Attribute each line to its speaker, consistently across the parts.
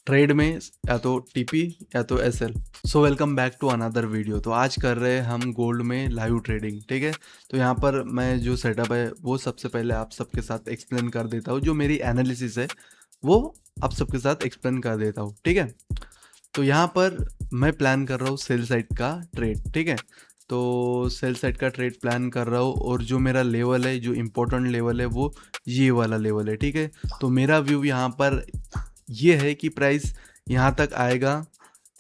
Speaker 1: Trade में या तो टीपी या तो SL. So welcome back to another video. तो आज कर रहे हैं हम गोल्ड में लाइव ट्रेडिंग, ठीक है। तो यहाँ पर मैं जो सेटअप है वो सबसे पहले आप सबके साथ एक्सप्लेन कर देता हूँ। जो मेरी एनालिसिस है वो आप सबके साथ एक्सप्लेन कर देता हूँ, ठीक है। तो यहाँ पर मैं प्लान कर रहा हूँ सेल साइड का ट्रेड, ठीक है। तो सेल साइड का ट्रेड प्लान कर रहा हूँ और जो मेरा लेवल है, जो इम्पोर्टेंट लेवल है वो ये वाला लेवल है, ठीक है। तो मेरा व्यू यहाँ पर ये है कि प्राइस यहाँ तक आएगा,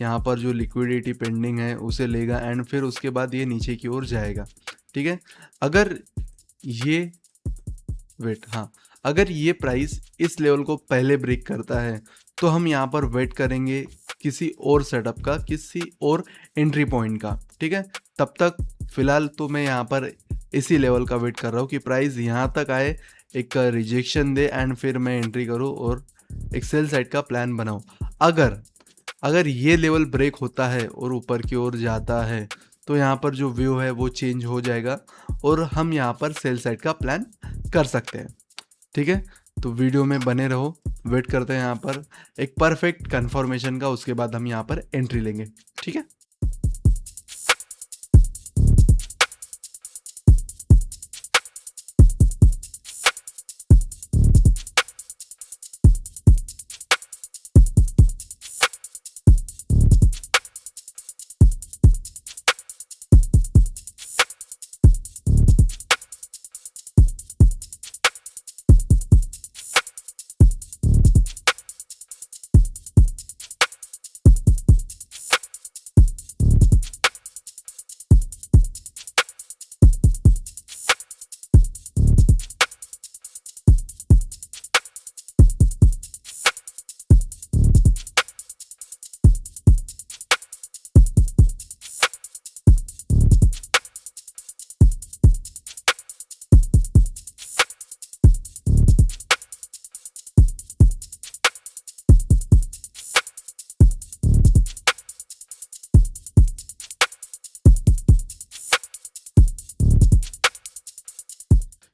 Speaker 1: यहाँ पर जो लिक्विडिटी पेंडिंग है उसे लेगा एंड फिर उसके बाद ये नीचे की ओर जाएगा, ठीक है। अगर ये अगर ये प्राइस इस लेवल को पहले ब्रेक करता है तो हम यहाँ पर वेट करेंगे किसी और सेटअप का, किसी और एंट्री पॉइंट का, ठीक है। तब तक फिलहाल तो मैं यहाँ पर इसी लेवल का वेट कर रहा हूँ कि प्राइस यहाँ तक आए, एक रिजेक्शन दे एंड फिर मैं एंट्री करूँ और एक सेल साइड का प्लान बनाऊँ। अगर अगर ये लेवल ब्रेक होता है और ऊपर की ओर जाता है तो यहाँ पर जो व्यू है वो चेंज हो जाएगा और हम यहाँ पर सेल साइड का प्लान कर सकते हैं, ठीक है। तो वीडियो में बने रहो, वेट करते हैं यहाँ पर एक परफेक्ट कंफर्मेशन का, उसके बाद हम यहाँ पर एंट्री लेंगे, ठीक है।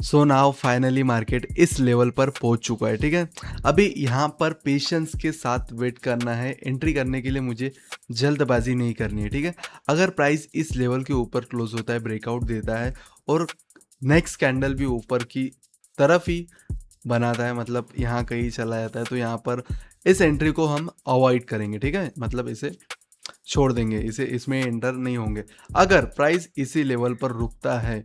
Speaker 1: सो नाउ फाइनली मार्केट इस लेवल पर पहुंच चुका है, ठीक है। अभी यहाँ पर पेशेंस के साथ वेट करना है। एंट्री करने के लिए मुझे जल्दबाजी नहीं करनी है, ठीक है। अगर प्राइस इस लेवल के ऊपर क्लोज होता है, ब्रेकआउट देता है और नेक्स्ट कैंडल भी ऊपर की तरफ ही बनाता है, मतलब यहाँ कहीं चला जाता है, तो यहाँ पर इस एंट्री को हम अवॉइड करेंगे, ठीक है। मतलब इसे छोड़ देंगे, इसे इसमें एंटर नहीं होंगे। अगर प्राइस इसी लेवल पर रुकता है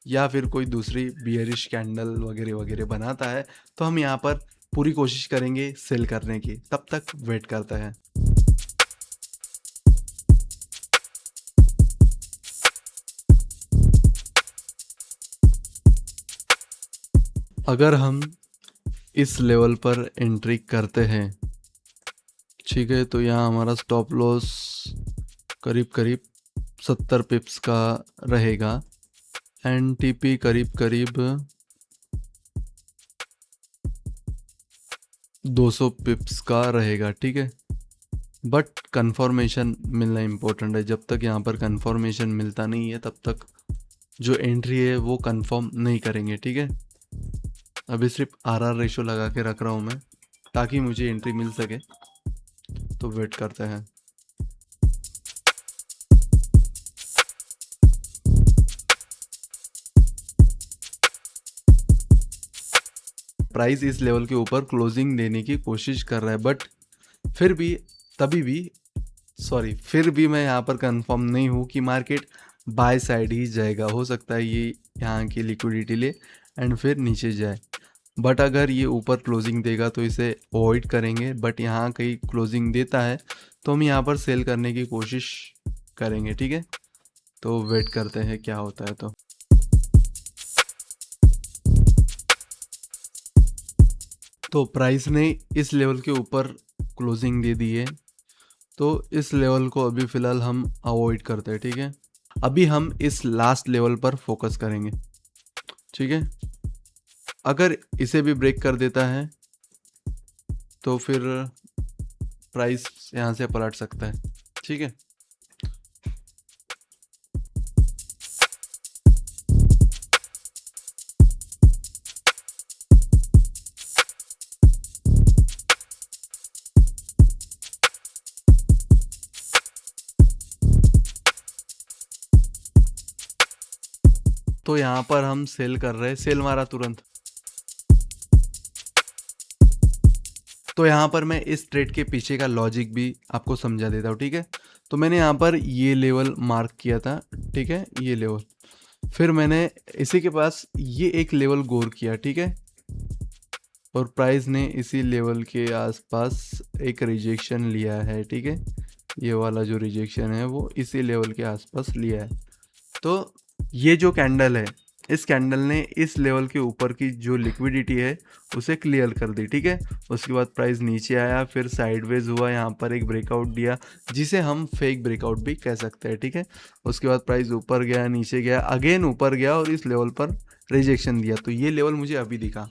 Speaker 1: या फिर कोई दूसरी बियरिश कैंडल वगैरह वगैरह बनाता है तो हम यहाँ पर पूरी कोशिश करेंगे सेल करने की। तब तक वेट करते हैं। अगर हम इस लेवल पर एंट्री करते हैं, ठीक है, तो यहाँ हमारा स्टॉप लॉस करीब करीब 70 पिप्स का रहेगा एंड टीपी करीब करीब 200 पिप्स का रहेगा, ठीक है। बट कंफर्मेशन मिलना इम्पोर्टेंट है। जब तक यहाँ पर कंफर्मेशन मिलता नहीं है तब तक जो एंट्री है वो कंफर्म नहीं करेंगे, ठीक है। अभी सिर्फ आरआर रेशो लगा के रख रहा हूँ मैं ताकि मुझे एंट्री मिल सके। तो वेट करते हैं। प्राइस इस लेवल के ऊपर क्लोजिंग देने की कोशिश कर रहा है, बट फिर भी मैं यहाँ पर कंफर्म नहीं हूँ कि मार्केट बाय साइड ही जाएगा। हो सकता है ये यहाँ की लिक्विडिटी ले एंड फिर नीचे जाए, बट अगर ये ऊपर क्लोजिंग देगा तो इसे अवॉइड करेंगे। बट यहाँ कहीं क्लोजिंग देता है तो हम यहाँ पर सेल करने की कोशिश करेंगे, ठीक है। तो वेट करते हैं क्या होता है। तो प्राइस ने इस लेवल के ऊपर क्लोजिंग दे दी है, तो इस लेवल को अभी फ़िलहाल हम अवॉइड करते हैं, ठीक है। अभी हम इस लास्ट लेवल पर फोकस करेंगे, ठीक है। अगर इसे भी ब्रेक कर देता है तो फिर प्राइस यहाँ से पलट सकता है, ठीक है। तो यहाँ पर हम सेल कर रहे हैं, सेल मारा तुरंत। तो यहाँ पर मैं इस ट्रेड के पीछे का लॉजिक भी आपको समझा देता हूँ, ठीक है। तो मैंने यहाँ पर ये लेवल मार्क किया था, ठीक है, ये लेवल। फिर मैंने इसी के पास ये एक लेवल गौर किया, ठीक है, और प्राइस ने इसी लेवल के आसपास एक रिजेक्शन लिया है, ठीक है। ये वाला जो रिजेक्शन है वो इसी लेवल के आसपास लिया है। तो ये जो कैंडल है, इस कैंडल ने इस लेवल के ऊपर की जो लिक्विडिटी है उसे क्लियर कर दी, ठीक है। उसके बाद प्राइस नीचे आया, फिर साइडवेज हुआ, यहाँ पर एक ब्रेकआउट दिया जिसे हम फेक ब्रेकआउट भी कह सकते हैं, ठीक है। उसके बाद प्राइस ऊपर गया, नीचे गया, अगेन ऊपर गया और इस लेवल पर रिजेक्शन दिया। तो ये लेवल मुझे अभी दिखा,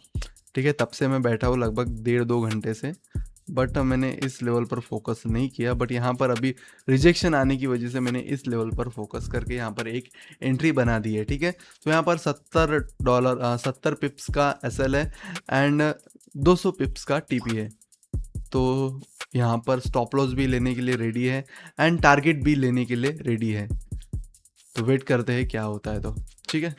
Speaker 1: ठीक है। तब से मैं बैठा हूँ लगभग 1.5-2 घंटे से, बट मैंने इस लेवल पर फोकस नहीं किया। बट यहाँ पर अभी रिजेक्शन आने की वजह से मैंने इस लेवल पर फोकस करके यहाँ पर एक एंट्री बना दी है, ठीक है। तो यहाँ पर $70 पिप्स का एसएल है एंड 200 पिप्स का टीपी है। तो यहाँ पर स्टॉप लॉस भी लेने के लिए रेडी है एंड टारगेट भी लेने के लिए रेडी है। तो वेट करते हैं क्या होता है, तो ठीक है।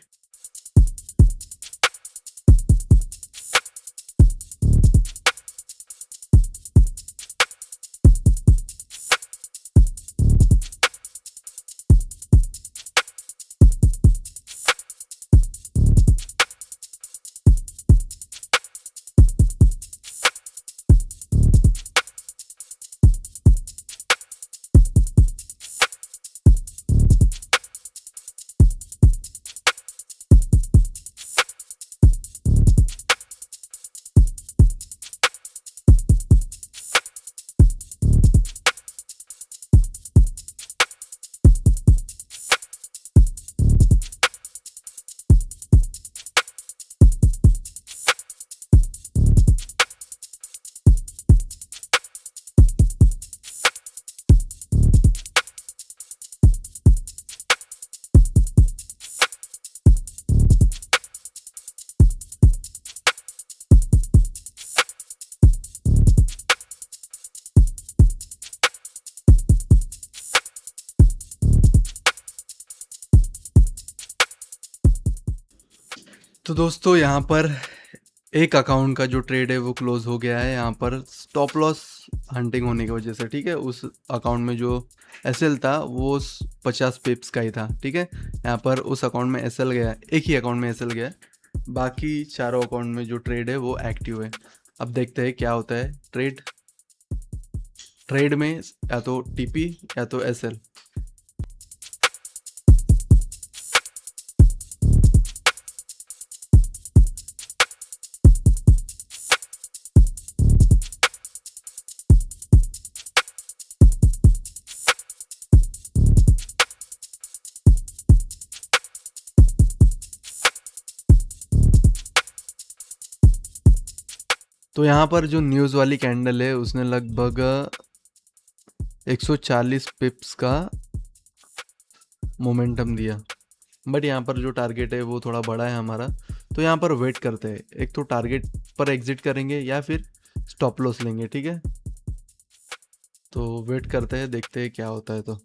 Speaker 1: तो दोस्तों यहाँ पर एक अकाउंट का जो ट्रेड है वो क्लोज हो गया है, यहाँ पर स्टॉप लॉस हंटिंग होने की वजह से, ठीक है। उस अकाउंट में जो एसएल था वो 50 पिप्स का ही था, ठीक है। यहाँ पर उस अकाउंट में एसएल गया, एक ही अकाउंट में एसएल गया, बाकी चारों अकाउंट में जो ट्रेड है वो एक्टिव है। अब देखते हैं क्या होता है। ट्रेड में या तो टीपी या तो एसएल। तो यहाँ पर जो न्यूज़ वाली कैंडल है उसने लगभग 140 पिप्स का मोमेंटम दिया, बट यहाँ पर जो टारगेट है वो थोड़ा बड़ा है हमारा। तो यहाँ पर वेट करते हैं, एक तो टारगेट पर एग्जिट करेंगे या फिर स्टॉप लॉस लेंगे, ठीक है। तो वेट करते हैं, देखते हैं क्या होता है। तो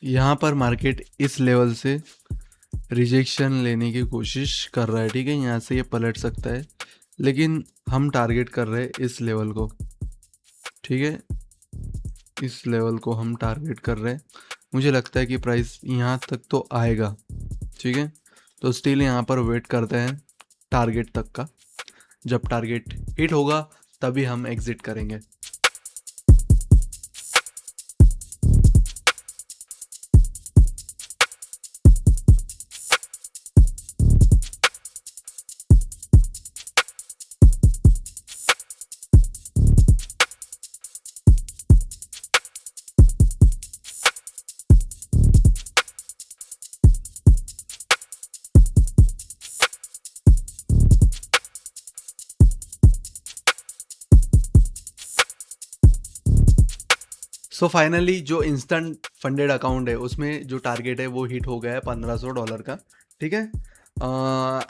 Speaker 1: यहाँ पर मार्केट इस लेवल से रिजेक्शन लेने की कोशिश कर रहा है, ठीक है। यहाँ से ये पलट सकता है, लेकिन हम टारगेट कर रहे हैं इस लेवल को, ठीक है। इस लेवल को हम टारगेट कर रहे हैं। मुझे लगता है कि प्राइस यहाँ तक तो आएगा, ठीक है। तो स्टिल यहाँ पर वेट करते हैं टारगेट तक का। जब टारगेट हिट होगा तभी हम एग्जिट करेंगे। सो फाइनली जो इंस्टेंट फंडेड अकाउंट है उसमें जो टारगेट है वो हिट हो गया है $1500 का, ठीक है।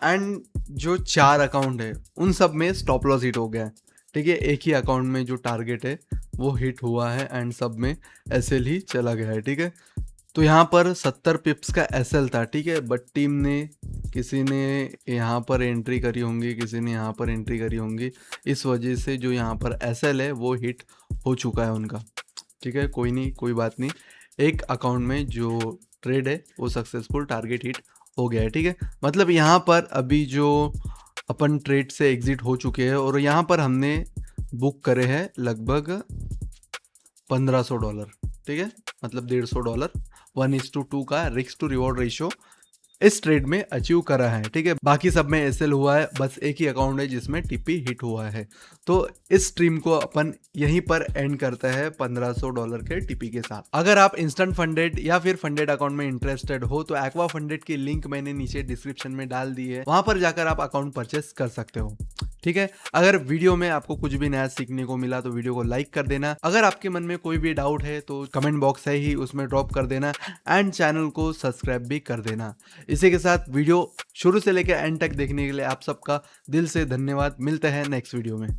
Speaker 1: एंड जो 4 अकाउंट है उन सब में स्टॉप लॉस हिट हो गया है, ठीक है। एक ही अकाउंट में जो टारगेट है वो हिट हुआ है एंड सब में एसएल ही चला गया है, ठीक है। तो यहाँ पर 70 पिप्स का एसएल था, ठीक है, बट टीम ने किसी ने यहाँ पर एंट्री करी होंगी, किसी ने यहाँ पर एंट्री करी होंगी, इस वजह से जो यहाँ पर एसएल है वो हिट हो चुका है उनका, ठीक है। कोई नहीं, कोई बात नहीं। एक अकाउंट में जो ट्रेड है वो सक्सेसफुल टारगेट हिट हो गया है, ठीक है। मतलब यहाँ पर अभी जो अपन ट्रेड से एग्जिट हो चुके हैं और यहाँ पर हमने बुक करे हैं लगभग $1500, ठीक है, मतलब $150 1:2 का रिस्क टू रिवॉर्ड रेशियो इस ट्रेड में अचीव करा है, ठीक है। बाकी सब में एसएल हुआ है, बस एक ही अकाउंट है जिसमें टीपी हिट हुआ है। तो इस स्ट्रीम को अपन यहीं पर एंड करता है $1500 के टीपी के साथ। अगर आप इंस्टेंट फंडेड या फिर फंडेड अकाउंट में इंटरेस्टेड हो तो एक्वा फंडेड की लिंक मैंने नीचे डिस्क्रिप्शन में डाल दी है, वहां पर जाकर आप अकाउंट परचेस कर सकते हो, ठीक है। अगर वीडियो में आपको कुछ भी नया सीखने को मिला तो वीडियो को लाइक कर देना। अगर आपके मन में कोई भी डाउट है तो कमेंट बॉक्स है ही, उसमें ड्रॉप कर देना एंड चैनल को सब्सक्राइब भी कर देना। इसी के साथ वीडियो शुरू से लेकर एंड तक देखने के लिए आप सबका दिल से धन्यवाद। मिलते हैं नेक्स्ट वीडियो में।